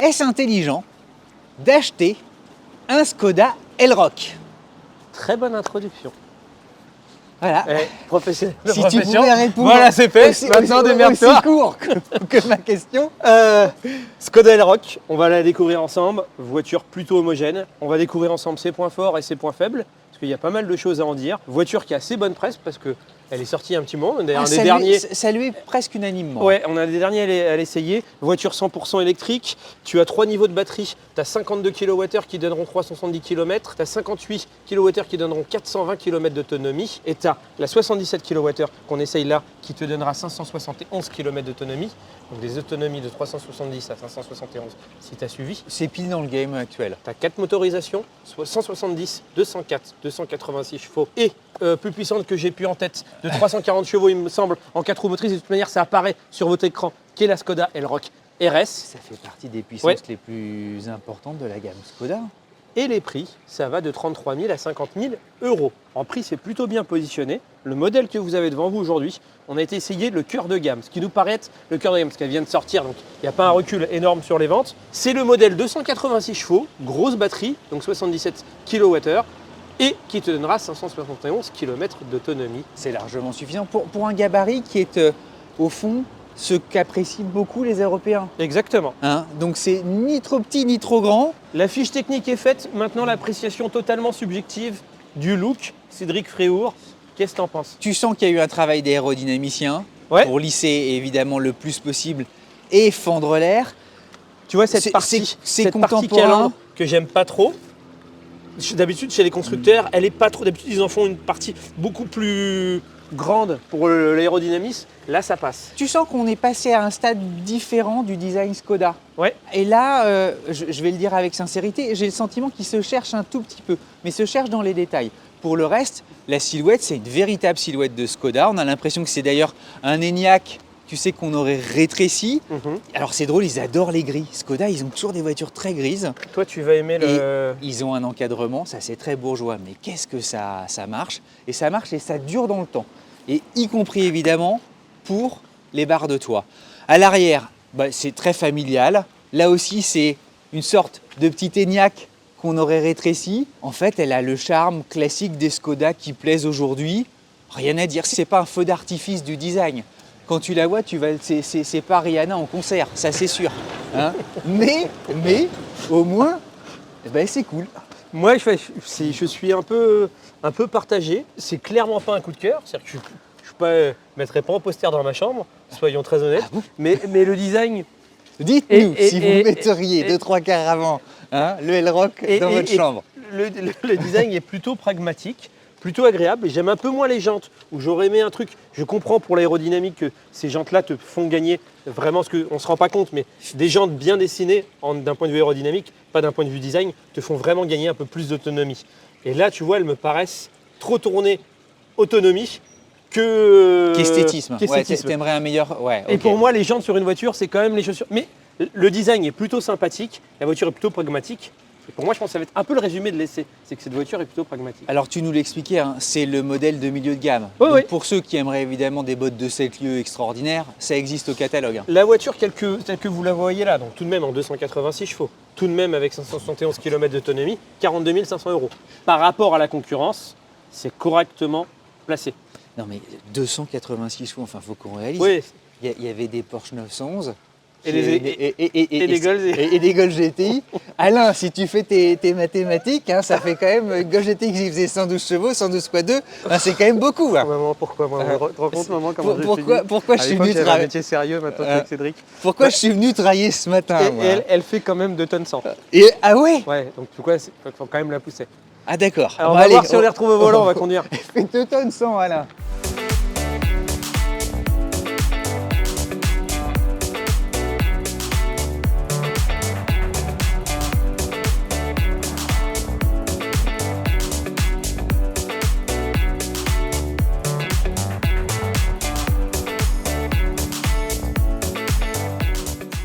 est-ce intelligent d'acheter un Skoda Elroq? Très bonne introduction. Voilà. Professionnel. Si tu pouvais répondre voilà, c'est fait. Maintenant, démerde-toi. Aussi court que ma question. Skoda Elroq, on va la découvrir ensemble. Voiture plutôt homogène. On va découvrir ensemble ses points forts et ses points faibles. Parce qu'il y a pas mal de choses à en dire. Voiture qui a assez bonne presse parce que elle est sortie un petit moment. D'ailleurs, des derniers. Salué presque unanimement. Ouais, on a des derniers à l'essayer. Voiture 100% électrique. Tu as 3 niveaux de batterie. Tu as 52 kWh qui donneront 370 km. Tu as 58 kWh qui donneront 420 km d'autonomie. Et tu as la 77 kWh qu'on essaye là qui te donnera 571 km d'autonomie. Donc des autonomies de 370 à 571 si tu as suivi. C'est pile dans le game actuel. Tu as 4 motorisations, soit 170, 204, 286 chevaux et plus puissante que j'ai pu en tête, de 340 chevaux il me semble, en 4 roues motrices. De toute manière, ça apparaît sur votre écran, qui est la Skoda Elroq RS. Ça fait partie des puissances les plus importantes de la gamme Skoda. Et les prix, ça va de 33 000 à 50 000 euros. En prix, c'est plutôt bien positionné. Le modèle que vous avez devant vous aujourd'hui, on a été essayer le cœur de gamme, ce qui nous paraît être le cœur de gamme, parce qu'elle vient de sortir, donc il n'y a pas un recul énorme sur les ventes. C'est le modèle 286 chevaux, grosse batterie, donc 77 kWh, et qui te donnera 571 km d'autonomie. C'est largement suffisant pour un gabarit qui est au fond ce qu'apprécient beaucoup les Européens. Exactement. Hein, donc c'est ni trop petit ni trop grand. La fiche technique est faite, maintenant l'appréciation totalement subjective du look. Cédric Fréhour, qu'est-ce que tu en penses? Tu sens qu'il y a eu un travail d'aérodynamicien pour lisser évidemment le plus possible et fendre l'air. Tu vois cette partie calandre que j'aime pas trop. D'habitude chez les constructeurs, elle est pas trop. D'habitude ils en font une partie beaucoup plus grande pour l'aérodynamisme. Là ça passe. Tu sens qu'on est passé à un stade différent du design Skoda. Ouais. Et là, je vais le dire avec sincérité, j'ai le sentiment qu'il se cherche un tout petit peu, mais se cherche dans les détails. Pour le reste, la silhouette, c'est une véritable silhouette de Skoda. On a l'impression que c'est d'ailleurs un Enyaq, tu sais, qu'on aurait rétréci. Alors c'est drôle, ils adorent les gris. Skoda, ils ont toujours des voitures très grises. Toi, tu vas aimer le... Ils ont un encadrement, ça c'est très bourgeois, mais qu'est-ce que ça marche. Et ça marche et ça dure dans le temps. Et y compris évidemment pour les barres de toit. À l'arrière, c'est très familial. Là aussi, c'est une sorte de petit Enyaq qu'on aurait rétréci. En fait, elle a le charme classique des Skoda qui plaisent aujourd'hui. Rien à dire, c'est pas un feu d'artifice du design. Quand tu la vois, c'est pas Rihanna en concert, ça c'est sûr. Hein, mais au moins, c'est cool. Moi, je suis un peu partagé. C'est clairement pas un coup de cœur. C'est-à-dire que je mettrais pas en poster dans ma chambre, soyons très honnêtes. Ah bon, mais le design... Dites-nous si vous metteriez 2-3 quarts avant le Elroq dans votre chambre. Le design est plutôt pragmatique, plutôt agréable. J'aime un peu moins les jantes, où j'aurais aimé un truc. Je comprends pour l'aérodynamique que ces jantes-là te font gagner vraiment ce qu'on ne se rend pas compte, mais des jantes bien dessinées d'un point de vue aérodynamique, pas d'un point de vue design, te font vraiment gagner un peu plus d'autonomie. Et là, tu vois, elles me paraissent trop tournées autonomie qu'esthétisme. Ouais, t'aimerais un meilleur... Ouais, Et pour moi, les jantes sur une voiture, c'est quand même les chaussures. Mais le design est plutôt sympathique, la voiture est plutôt pragmatique. Et pour moi, je pense que ça va être un peu le résumé de l'essai, c'est que cette voiture est plutôt pragmatique. Alors tu nous l'expliquais, c'est le modèle de milieu de gamme. Oui. Pour ceux qui aimeraient évidemment des bottes de 7 lieues extraordinaires, ça existe au catalogue. La voiture telle que vous la voyez là, donc tout de même en 286 chevaux, tout de même avec 571 km d'autonomie, 42 500 €. Par rapport à la concurrence, c'est correctement placé. Non mais 286 chevaux, enfin faut qu'on réalise. Oui. Il y avait des Porsche 911 et des Golf GTI. Alain, si tu fais tes mathématiques, ça fait quand même Golf GTI qui faisait 112 chevaux, 112 x 2, c'est quand même beaucoup. Maman, pourquoi moi te rends compte, maman, comment pourquoi je suis venu travailler un métier sérieux maintenant avec Cédric. Pourquoi je suis venu travailler ce matin. Elle fait quand même 2 tonnes 100. Ah ouais. Ouais, donc tu vois, il faut quand même la pousser. Ah d'accord. Alors on va voir si on les retrouve au volant, on va conduire. Fais 2 tonnes 100, Alain.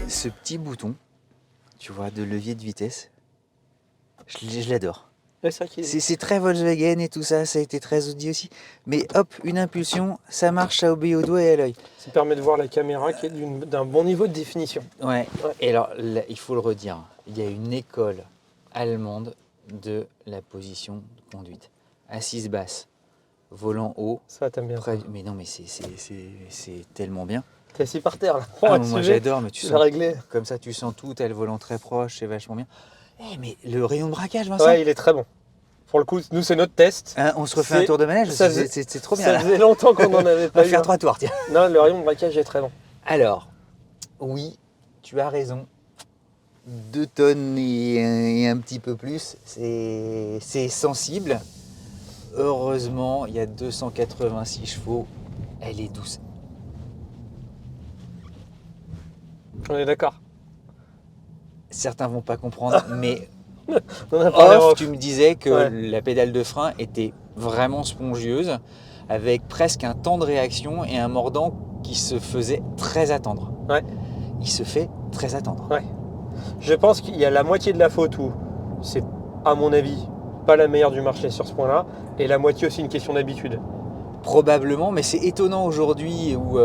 Ce petit bouton, tu vois, de levier de vitesse, je l'adore. Ouais, c'est vrai qu'il est- C'est très Volkswagen et tout ça, ça a été très Audi aussi. Mais hop, une impulsion, ça marche, ça obéit au doigt et à l'œil. Ça permet de voir la caméra qui est d'un bon niveau de définition. Ouais. Ouais. Et alors, là, il faut le redire, il y a une école allemande de la position de conduite. Assise basse, volant haut. Ça, t'aimes bien. Mais non, mais c'est tellement bien. T'es assis par terre là. Ah, Ouais, moi tu veux, j'adore, mais tu tu sens l'as réglé. comme ça, tu sens tout, t'as le volant très proche, c'est vachement bien. Eh, mais le rayon de braquage, Vincent, Ouais, il est très bon. Pour le coup, nous, c'est notre test. hein, on se refait un C'est- tour de manège, ça c'est trop bien. Ça Là. faisait longtemps qu'on en avait On pas va eu. faire un. 3 tours, tiens. Non, le rayon de braquage est très bon. Alors, oui, tu as raison. 2 tonnes et un petit peu plus, c'est sensible. Heureusement, il y a 286 chevaux, elle est douce. On est d'accord. Certains vont pas comprendre, mais On en a parlé en off, off. tu me disais que Ouais. la pédale de frein était vraiment spongieuse, avec presque un temps de réaction et un mordant qui se faisait très attendre. Ouais. Il se fait très attendre. Ouais. Je pense qu'il y a la moitié de la faute où c'est, à mon avis, pas la meilleure du marché sur ce point-là, et la moitié aussi une question d'habitude. Probablement, mais c'est étonnant aujourd'hui où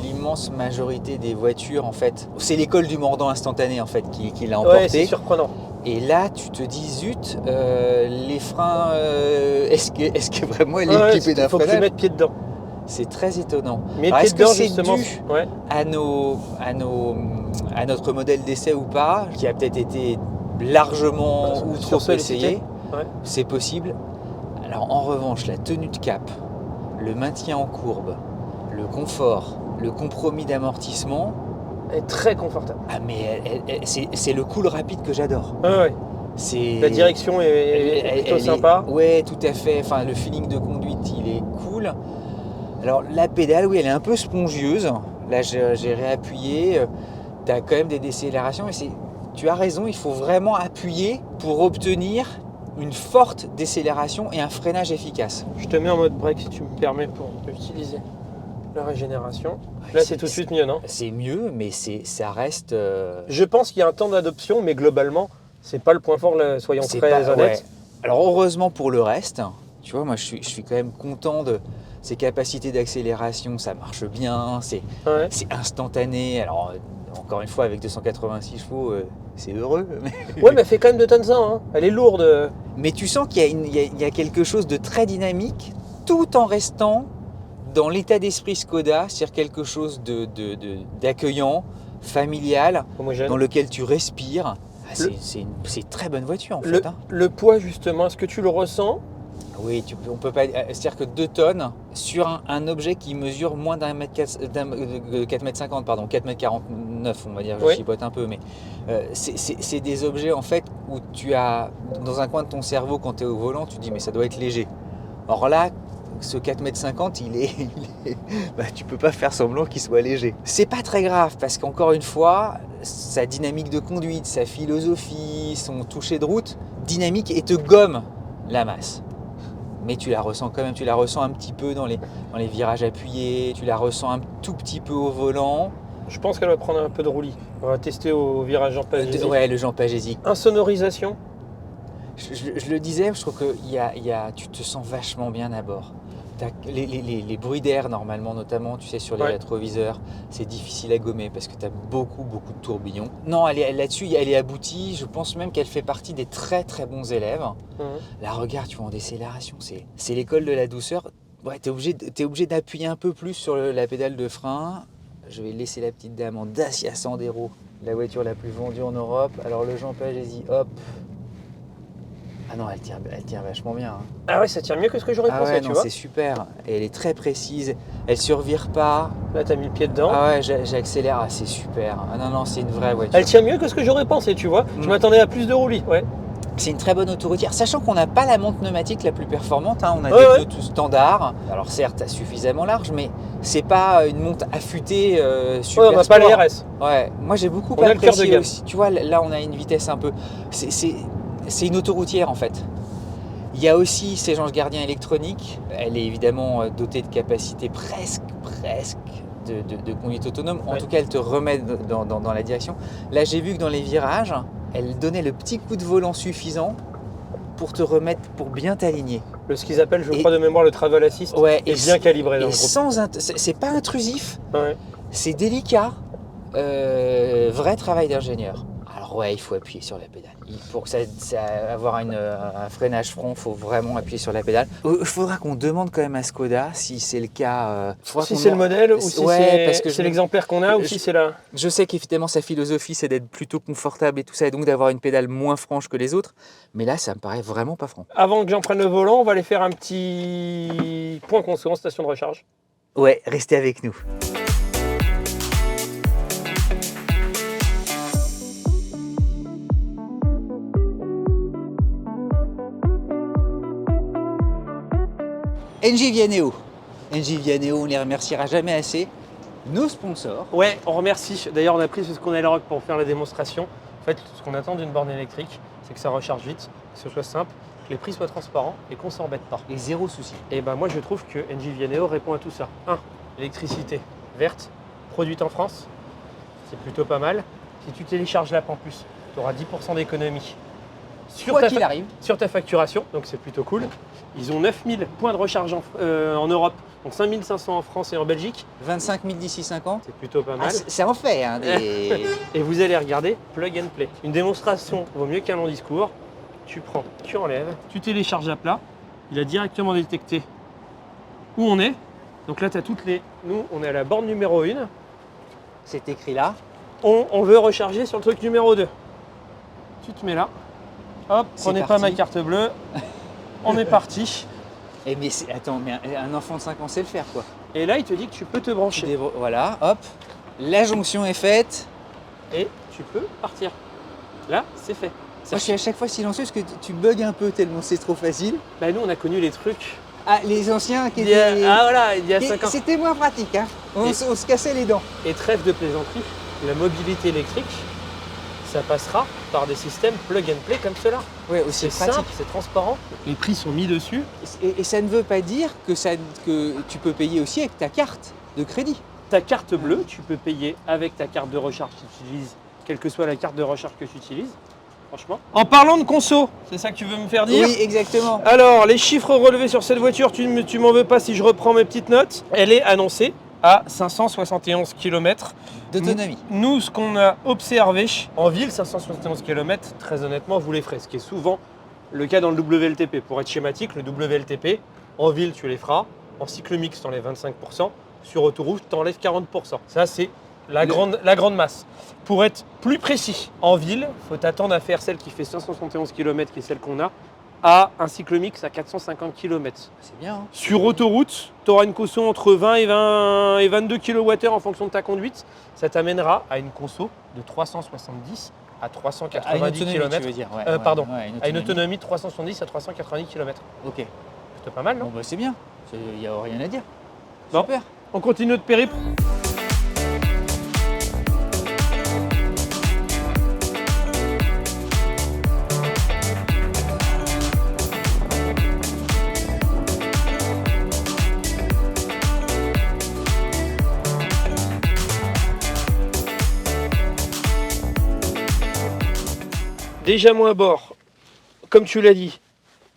l'immense majorité des voitures, en fait, c'est l'école du mordant instantané en fait qui l'a Ouais, c'est emporté. surprenant. Et là, tu te dis zut, les freins, est-ce que vraiment elle est Ouais, équipée d'un il faut que tu freinage? mettes pied dedans. C'est très étonnant. Mais Alors, pied est-ce que dedans, c'est justement. dû Ouais. à notre modèle d'essai ou pas, qui a peut-être été largement ou trop Sursollicité. essayé? Ouais. C'est possible. Alors en revanche, la tenue de cap, le maintien en courbe, le confort, le compromis d'amortissement, Elle est très confortable. ah mais c'est le cool rapide que j'adore. Ouais, ouais. C'est La direction est plutôt sympa. Ouais, tout à fait. Enfin, le feeling de conduite, il est cool. Alors la pédale, oui, elle est un peu spongieuse. Là, j'ai réappuyé. Tu as quand même des décélérations. Et tu as raison, il faut vraiment appuyer pour obtenir une forte décélération et un freinage efficace. Je te mets en mode break si tu me permets pour utiliser la régénération. Là, c'est tout de suite mieux, non? C'est mieux, mais ça reste. Je pense qu'il y a un temps d'adoption, mais globalement, c'est pas le point fort, là, soyons c'est très pas- honnêtes. ouais. Alors heureusement pour le reste, tu vois, moi je suis quand même content de ses capacités d'accélération, ça marche bien, c'est Ouais. instantané. Alors encore une fois, avec 286 chevaux, c'est heureux. Ouais, mais elle fait quand même 2 tonnes 100, hein. Elle est lourde. Mais tu sens qu'il y a quelque chose de très dynamique, tout en restant dans l'état d'esprit Skoda, c'est-à-dire quelque chose d'accueillant, familial, Homogène. dans lequel tu respires. Ah, c'est une très bonne voiture en fait. Hein. Le poids, justement, est-ce que tu le ressens? Oui, on peut pas. C'est-à-dire que 2 tonnes sur un objet qui mesure moins d'un mètre 4 mètres 50, pardon, 4 mètres 49, on va dire, je Oui. chipote un peu, mais c'est des objets en fait où tu as dans un coin de ton cerveau quand tu es au volant, tu te dis mais ça doit être léger. Or là, ce 4 mètres 50, bah, tu peux pas faire semblant qu'il soit léger. C'est pas très grave parce qu'encore une fois, sa dynamique de conduite, sa philosophie, son toucher de route, dynamique et te gomme la masse. Mais tu la ressens quand même, tu la ressens un petit peu dans les virages appuyés, tu la ressens un tout petit peu au volant. Je pense qu'elle va prendre un peu de roulis. On va tester au virage en pagésique. Ouais, le Jean Pagésique. Insonorisation. Je le disais, je trouve que tu te sens vachement bien à bord. T'as les bruits d'air normalement, notamment, tu sais, sur les Ouais. rétroviseurs, c'est difficile à gommer parce que tu as beaucoup de tourbillons. Non, là-dessus, elle est aboutie. Je pense même qu'elle fait partie des très très bons élèves. Mhm. Là, regarde, tu vois, en décélération, c'est l'école de la douceur. Ouais, t'es obligé d'appuyer un peu plus sur la pédale de frein. Je vais laisser la petite dame en Dacia Sandero, la voiture la plus vendue en Europe. Alors le Jean Pagési, hop. Ah non, elle tient vachement bien. Hein. Ah ouais, ça tient mieux que ce que j'aurais Ah pensé, ouais, tu non, vois. c'est super. Et elle est très précise. Elle survire pas. Là, t'as mis le pied dedans. Ah ouais, j'accélère. Ah, c'est super. Ah non, c'est une vraie voiture. Elle tient mieux que ce que j'aurais pensé, tu vois. Je m'attendais à plus de roulis, ouais. C'est une très bonne autoroutière, sachant qu'on n'a pas la montre pneumatique la plus performante. Hein. On a Ouais, des pneus tout standards. Alors certes, suffisamment large, mais c'est pas une montre affûtée super Ouais, on n'a pas sport. les RS. Ouais, moi j'ai beaucoup On a le cœur de apprécié gamme. aussi. Tu vois, là on a une vitesse un peu. C'est une autoroutière en fait. Il y a aussi ces Ange Gardien électroniques. Elle est évidemment dotée de capacités presque de conduite autonome. En Ouais. tout cas, elle te remet dans la direction. Là, j'ai vu que dans les virages, elle donnait le petit coup de volant suffisant pour te remettre, pour bien t'aligner. Ce qu'ils appellent, je crois de mémoire, le travel assist Ouais, est bien calibré dans et le groupe. c'est pas intrusif, Ouais. c'est délicat, vrai travail d'ingénieur. Alors ouais, il faut appuyer sur la pédale. Pour que avoir un freinage front, il faut vraiment appuyer sur la pédale. Il faudra qu'on demande quand même à Skoda si c'est le cas. Si c'est le modèle ou si parce que c'est l'exemplaire qu'on a ou si c'est la... Je sais qu'évidemment sa philosophie c'est d'être plutôt confortable et tout ça, et donc d'avoir une pédale moins franche que les autres. Mais là, ça me paraît vraiment pas franc. Avant que j'en prenne le volant, on va aller faire un petit point conso en station de recharge. Ouais, restez avec nous. Engie Vianeo. Engie Vianeo, on les remerciera jamais assez. Nos sponsors. Ouais, on remercie. D'ailleurs, on a pris ce qu'on a le rock pour faire la démonstration. En fait, ce qu'on attend d'une borne électrique, c'est que ça recharge vite, que ce soit simple, que les prix soient transparents et qu'on s'embête pas. Et zéro souci. Et ben moi, je trouve que Engie Vianeo répond à tout ça. 1. Électricité verte, produite en France. C'est plutôt pas mal. Si tu télécharges l'app en plus, tu auras 10% d'économie. Quoi qu'il arrive. Sur ta facturation, donc c'est plutôt cool. Ils ont 9000 points de recharge en Europe, donc 5500 en France et en Belgique. 25 000 d'ici 5 ans. C'est plutôt pas mal. Ah, ça en fait, hein, des... Et vous allez regarder Plug and Play. Une démonstration vaut mieux qu'un long discours. Tu prends, tu enlèves, tu télécharges à plat. Il a directement détecté où on est. Donc là, tu as toutes les... Nous, on est à la borne numéro 1. C'est écrit là. On veut recharger sur le truc numéro 2. Tu te mets là. Hop, prenez pas ma carte bleue. On est parti. Et mais attends, mais un enfant de 5 ans sait le faire quoi. Et là, il te dit que tu peux te brancher. Voilà, hop. La jonction est faite. Et tu peux partir. Là, c'est fait. Moi, je suis à chaque fois silencieux parce que tu bugs un peu tellement c'est trop facile. Bah, nous, on a connu les trucs. Ah, les anciens qui étaient... Ah voilà, il y a 5 ans. C'était moins pratique, hein. On se cassait les dents. Et trêve de plaisanterie, la mobilité électrique, ça passera par des systèmes plug and play comme cela. Oui, aussi pratique. Simple, c'est transparent. Les prix sont mis dessus. Et ça ne veut pas dire que tu peux payer aussi avec ta carte de crédit. Ta carte bleue, tu peux payer avec ta carte de recharge que tu utilises, quelle que soit la carte de recharge que tu utilises. Franchement. En parlant de conso, c'est ça que tu veux me faire dire? Oui, exactement. Alors, les chiffres relevés sur cette voiture, tu m'en veux pas si je reprends mes petites notes. Elle est annoncée à 571 km d'autonomie. Nous, ce qu'on a observé en ville, 571 km, très honnêtement, vous les ferez. Ce qui est souvent le cas dans le WLTP. Pour être schématique, le WLTP, en ville, tu les feras. En cycle mixte, tu enlèves 25%. Sur autoroute, tu enlèves 40%. Ça, c'est la grande masse. Pour être plus précis, en ville, il faut t'attendre à faire celle qui fait 571 km, qui est celle qu'on a, à un cycle mixte à 450 km. C'est bien. Hein. Sur autoroute, tu auras une conso entre 20 et 22 kWh en fonction de ta conduite. Ça t'amènera à une conso de 370 à 390 km. Tu veux dire. À une autonomie de 370 à 390 km. Ok. C'est pas mal, non? Bon, bah, c'est bien. Il n'y a rien à dire. Bon. Super. On continue notre périple. Déjà moi à bord, comme tu l'as dit,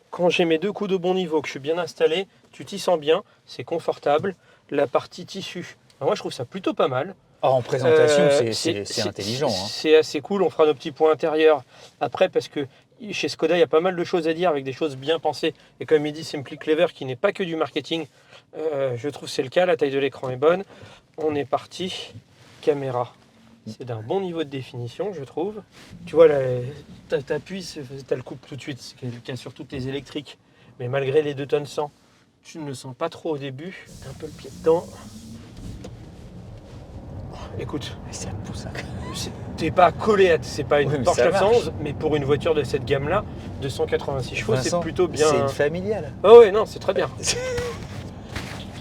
quand j'ai mes deux coups de bon niveau, que je suis bien installé, tu t'y sens bien, c'est confortable. La partie tissu, alors moi je trouve ça plutôt pas mal. En présentation, c'est intelligent. Hein. C'est assez cool, on fera nos petits points intérieurs après parce que chez Skoda, il y a pas mal de choses à dire avec des choses bien pensées. Et comme il dit Simply Clever, qui n'est pas que du marketing, je trouve que c'est le cas, la taille de l'écran est bonne. On est parti, caméra. C'est d'un bon niveau de définition, je trouve. Tu vois, t'appuies, t'as le couple tout de suite, c'est le cas sur toutes les électriques. Mais malgré les 2 tonnes 100, tu ne le sens pas trop au début. T'as un peu le pied dedans. Écoute, ça pousse. T'es pas collé, c'est pas une Porsche 911, marche. mais pour une voiture de cette gamme-là, 286 chevaux, c'est plutôt bien. C'est une familiale. Oh ouais, non, c'est très bien.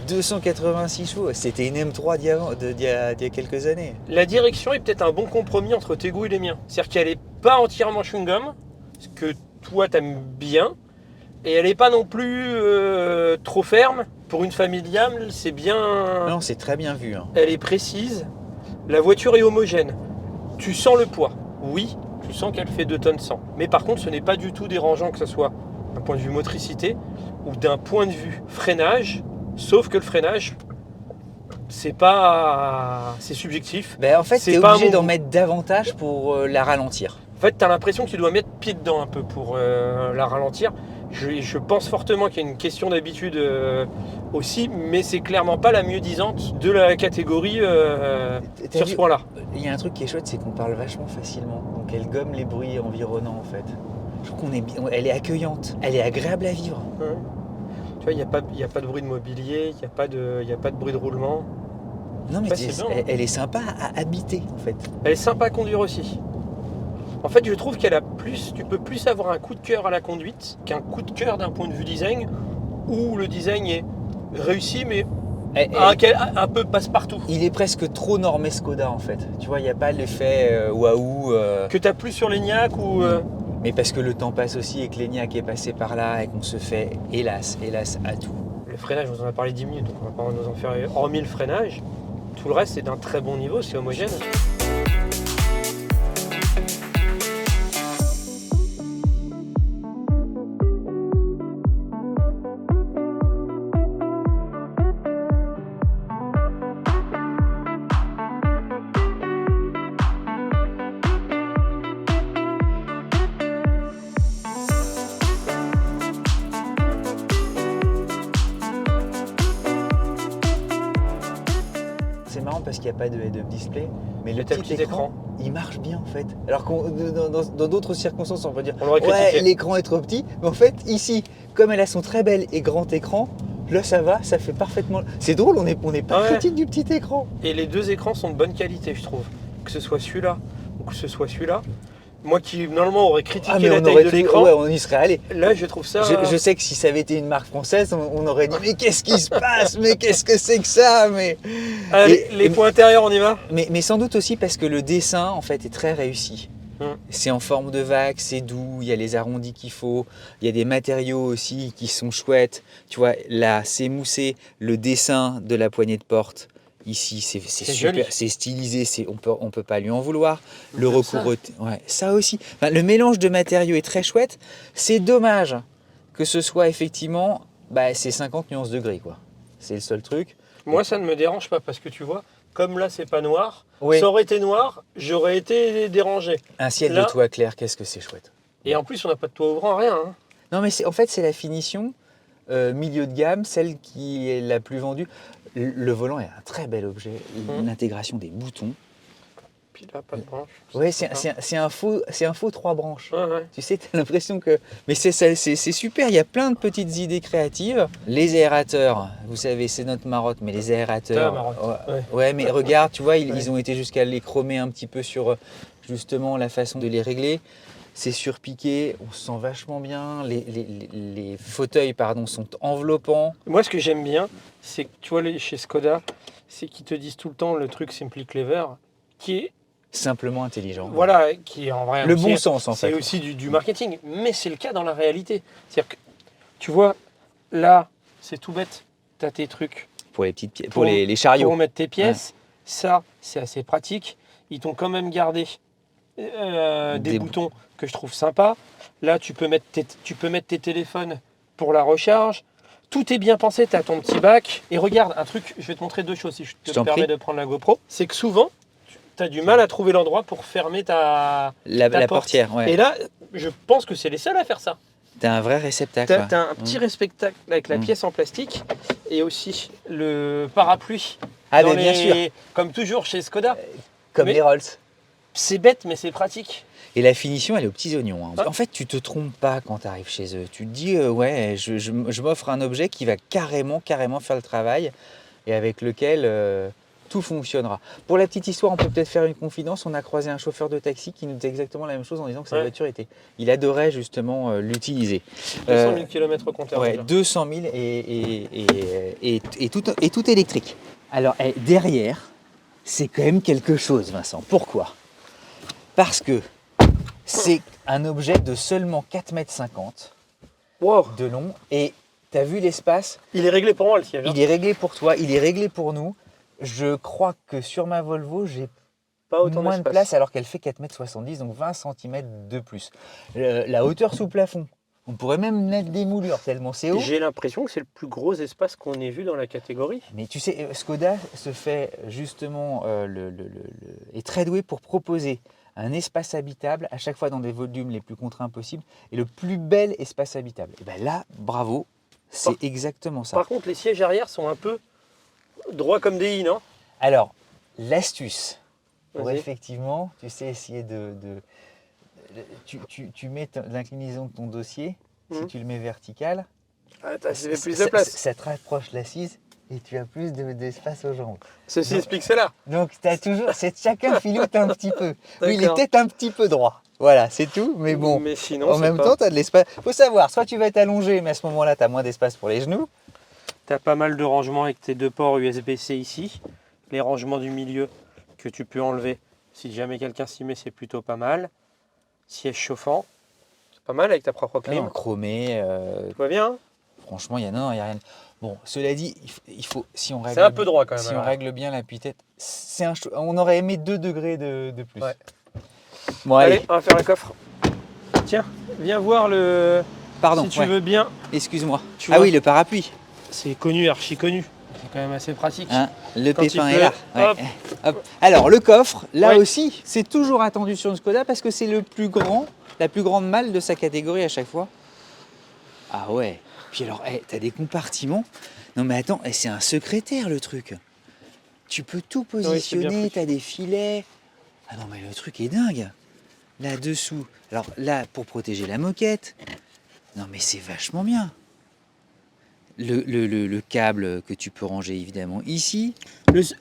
286 chevaux, c'était une M3 d'il y a quelques années. La direction est peut-être un bon compromis entre tes goûts et les miens. C'est-à-dire qu'elle n'est pas entièrement chewing-gum, ce que toi t'aimes bien, et elle n'est pas non plus trop ferme. Pour une familiale, c'est bien... Non, c'est très bien vu. Hein. Elle est précise, la voiture est homogène. Tu sens le poids, oui, tu sens qu'elle fait 2 tonnes 100. Mais par contre, ce n'est pas du tout dérangeant que ce soit d'un point de vue motricité ou d'un point de vue freinage, sauf que le freinage, c'est subjectif. Ben, en fait, C'est tu es pas obligé un d'en bon mettre davantage pour la ralentir. En fait, tu as l'impression que tu dois mettre pied dedans un peu pour la ralentir. Je pense fortement qu'il y a une question d'habitude aussi, mais c'est clairement pas la mieux disante de la catégorie T'as sur vu, ce point-là. il y a un truc qui est chouette, c'est qu'on parle vachement facilement. Donc elle gomme les bruits environnants en fait. Je trouve elle est accueillante, elle est agréable à vivre. Ouais. Tu vois, il n'y a pas de bruit de mobilier, il n'y a pas de bruit de roulement. Non mais Ouais, c'est bien, hein. elle est sympa à habiter en fait. Elle est sympa à conduire aussi. En fait, je trouve tu peux plus avoir un coup de cœur à la conduite qu'un coup de cœur d'un point de vue design, où le design est réussi, mais un peu passe-partout. Il est presque trop normé Skoda en fait. Tu vois, il n'y a pas l'effet waouh. Que tu n'as plus sur l'Enyaq ou... Mais parce que le temps passe aussi et que l'Enyaq est passé par là et qu'on se fait, hélas, à tout. Le freinage, on en a parlé 10 minutes, donc on va pas nous en faire... Hormis le freinage, tout le reste est d'un très bon niveau, c'est homogène. C'est marrant parce qu'il n'y a pas de head-up display, mais le t'as petit écran, il marche bien en fait. Alors que dans d'autres circonstances, on peut dire On l'aurait ouais, critiqué. l'écran est trop petit. Mais en fait, ici, comme elle a son très bel et grand écran, là ça va, ça fait parfaitement. C'est drôle, on n'est pas Ouais. critique du petit écran. Et les deux écrans sont de bonne qualité, je trouve. Que ce soit celui-là ou que ce soit celui-là. Moi qui, normalement, aurais critiqué la taille de l'écran, ouais, on y serait allé. là, je trouve ça... Je sais que si ça avait été une marque française, on aurait dit mais qu'est-ce qui se passe? Mais qu'est-ce que c'est que ça? Mais Allez, les points intérieurs, on y va? Mais sans doute aussi parce que le dessin en fait est très réussi. C'est en forme de vague, c'est doux, il y a les arrondis qu'il faut, il y a des matériaux aussi qui sont chouettes. Tu vois, là, c'est moussé, le dessin de la poignée de porte, ici, c'est joli. super, c'est stylisé, on peut pas lui en vouloir. Le Même recours, ça. ouais, ça aussi. Enfin, le mélange de matériaux est très chouette. C'est dommage que ce soit effectivement, c'est 50 nuances de gris, quoi. C'est le seul truc. Moi, ça ne me dérange pas parce que tu vois, comme là, c'est pas noir, Oui. ça aurait été noir, j'aurais été dérangé. Un ciel Là- de toit clair, qu'est-ce que c'est chouette. Et en plus, on n'a pas de toit ouvrant, rien. Hein. Non, mais en fait, c'est la finition milieu de gamme, celle qui est la plus vendue. Le volant est un très bel objet. L'intégration des boutons. Puis là, pas de branche. Oui, c'est un faux 3 branches. Ouais, ouais. Tu sais, tu as l'impression que... Mais c'est super, il y a plein de petites idées créatives. Les aérateurs, vous savez, c'est notre marotte, mais les aérateurs... Ta marotte, ouais. Ouais, mais regarde, tu vois, Ouais. ils ont été jusqu'à les chromer un petit peu sur justement la façon de les régler. C'est surpiqué, on se sent vachement bien. Les fauteuils sont enveloppants. Moi, ce que j'aime bien, c'est que tu vois, chez Skoda, c'est qu'ils te disent tout le temps le truc Simply Clever, qui est, Simplement intelligent. voilà, qui est en vrai... Le aussi- bon sens, en fait. C'est aussi du marketing, mais c'est le cas dans la réalité. C'est-à-dire que, tu vois, là, c'est tout bête, tu as tes trucs Pour les petites pour les chariots. pour mettre tes pièces. Ça, c'est assez pratique. Ils t'ont quand même gardé des boutons que je trouve sympas. Là, tu peux mettre tes téléphones pour la recharge. Tout est bien pensé, tu as ton petit bac. Et regarde, un truc, je vais te montrer deux choses si je te t'en permets prie. de prendre la GoPro. C'est que souvent, tu as du mal à trouver l'endroit pour fermer ta La porte. portière, ouais. Et là, je pense que c'est les seuls à faire ça. T'as un vrai réceptacle. Tu as un petit réceptacle avec la pièce en plastique et aussi le parapluie. Ah, dans mais bien sûr, Comme toujours chez Skoda. comme mais- les Rolls. C'est bête, mais c'est pratique. Et la finition, elle est aux petits oignons. Hein. Ah. En fait, tu te trompes pas quand tu arrives chez eux. Tu te dis, ouais, je m'offre un objet qui va carrément faire le travail et avec lequel tout fonctionnera. Pour la petite histoire, on peut peut-être faire une confidence. On a croisé un chauffeur de taxi qui nous disait exactement la même chose en disant que sa Ouais. voiture était. Il adorait justement l'utiliser. 200 000 km au compteur. Ouais, déjà. 200 000 et tout électrique. Alors, derrière, c'est quand même quelque chose, Vincent. Pourquoi? Parce que c'est un objet de seulement 4,50 m Wow. de long et tu as vu l'espace, Il est réglé pour moi le siège. hein. il est réglé pour toi, il est réglé pour nous. Je crois que sur ma Volvo, j'ai Pas autant moins de d'espace. place alors qu'elle fait 4,70 m, donc 20 cm de plus. La hauteur sous plafond, On pourrait même mettre des moulures tellement c'est haut. J'ai l'impression que c'est le plus gros espace qu'on ait vu dans la catégorie. Mais tu sais, Skoda se fait justement, est très doué pour proposer un espace habitable à chaque fois dans des volumes les plus contraints possibles et le plus bel espace habitable. Et bien là, bravo, c'est exactement ça. Par contre, les sièges arrière sont un peu droits comme des i, non? Alors, l'astuce pour Vas-y. effectivement, tu sais, essayer tu mets l'inclinaison de ton dossier, si Mhm. tu le mets vertical, Ah, ça fait plus de place. ça te rapproche l'assise et tu as plus d'espace aux jambes. Ceci Non. explique cela. Donc, chacun filoute un petit peu. Oui, il est D'accord. peut-être un petit peu droit. Voilà, c'est tout. Mais bon, Mais sinon, en même temps, tu as de l'espace. Il faut savoir, soit tu vas être allongé, mais à ce moment-là, tu as moins d'espace pour les genoux. tu as pas mal de rangements avec tes deux ports USB-C ici. Les rangements du milieu que tu peux enlever. Si jamais quelqu'un s'y met, c'est plutôt pas mal. Siège chauffant. C'est pas mal avec ta propre clim. Chromé. Tout va bien, hein? Franchement, il y a rien. Bon, cela dit, il faut si on règle, C'est un peu droit quand même. si on alors. règle bien l'appui-tête, on aurait aimé 2 degrés de plus. Ouais. Bon, Allez, allez, on va faire le coffre. Tiens, viens voir le. pardon, si tu ouais, veux bien. excuse-moi. Tu Ah vois. oui, le parapluie. C'est connu, archi connu. C'est quand même assez pratique. Hein, le Quand pépin il est là. pleut, Ouais. hop. Hop. Alors, le coffre, là Ouais. aussi, c'est toujours attendu sur une Skoda parce que c'est le plus grand, la plus grande malle de sa catégorie à chaque fois. Ah ouais. Puis alors, t'as des compartiments. Non mais attends, c'est un secrétaire le truc. Tu peux tout bien positionner, foutu. t'as des filets. Ah non mais le truc est dingue. Là-dessous. Alors là, pour protéger la moquette. Non mais c'est vachement bien. Le câble que tu peux ranger évidemment ici.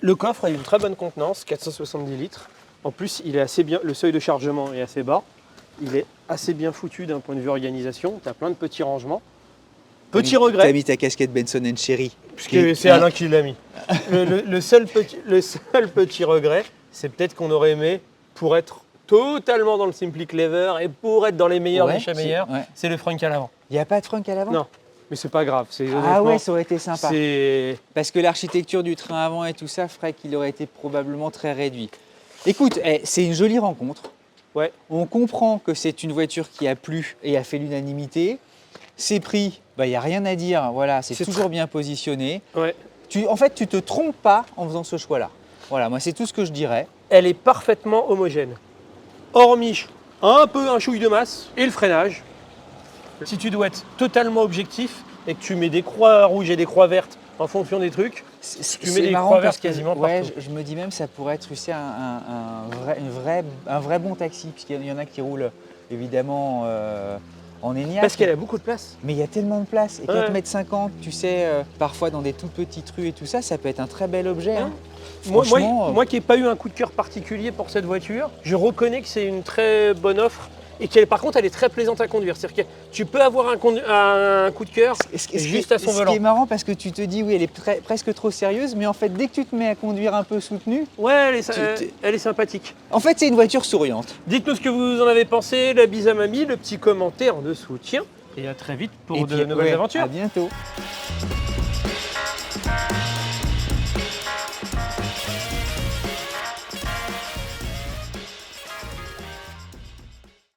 Le coffre a une très bonne contenance, 470 litres. En plus, il est assez bien. Le seuil de chargement est assez bas. Il est assez bien foutu d'un point de vue organisation. Tu as plein de petits rangements. Petit T'as regret, mis ta casquette Benson Cherry. puisque c'est Alain qui l'a mis. Le seul petit regret, c'est peut-être qu'on aurait aimé, pour être totalement dans le Simply Clever et pour être dans les meilleurs des chez meilleurs, Ouais. c'est le frunk à l'avant. Il n'y a pas de frunk à l'avant? Non, mais c'est pas grave. Ah Honnêtement, ouais, ça aurait été sympa. c'est Parce que l'architecture du train avant et tout ça ferait qu'il aurait été probablement très réduit. Écoute, c'est une jolie rencontre. Ouais. On comprend que c'est une voiture qui a plu et a fait l'unanimité. Ses prix, il n'y a rien à dire. Voilà, c'est C'est toujours bien positionné. Ouais. En fait, tu te trompes pas en faisant ce choix-là. Voilà, moi, c'est tout ce que je dirais. Elle est parfaitement homogène. Hormis un peu un chouille de masse et le freinage. Si tu dois être totalement objectif et que tu mets des croix rouges et des croix vertes en fonction des trucs, Tu mets des marrant croix parce vertes que, quasiment ouais, partout. je me dis même ça pourrait être aussi un vrai bon taxi, puisqu'il y en a qui roulent évidemment en Enyaq. parce qu'elle a beaucoup de place. Mais il y a tellement de place. Et Ouais. 4,50 m, tu sais, parfois dans des toutes petites rues et tout ça, ça peut être un très bel objet. Hein. Moi, Franchement, moi qui n'ai pas eu un coup de cœur particulier pour cette voiture, je reconnais que c'est une très bonne offre et qu'elle, par contre, elle est très plaisante à conduire. C'est-à-dire que tu peux avoir un coup de cœur juste à son Ce volant. qui est marrant parce que tu te dis, oui, elle est presque trop sérieuse, mais en fait, dès que tu te mets à conduire un peu soutenu, Ouais, elle est sympathique. en fait, c'est une voiture souriante. Dites-nous ce que vous en avez pensé, la bise à mamie, le petit commentaire en dessous. Tiens, et à très vite pour Et de puis, nouvelles ouais, aventures. À bientôt.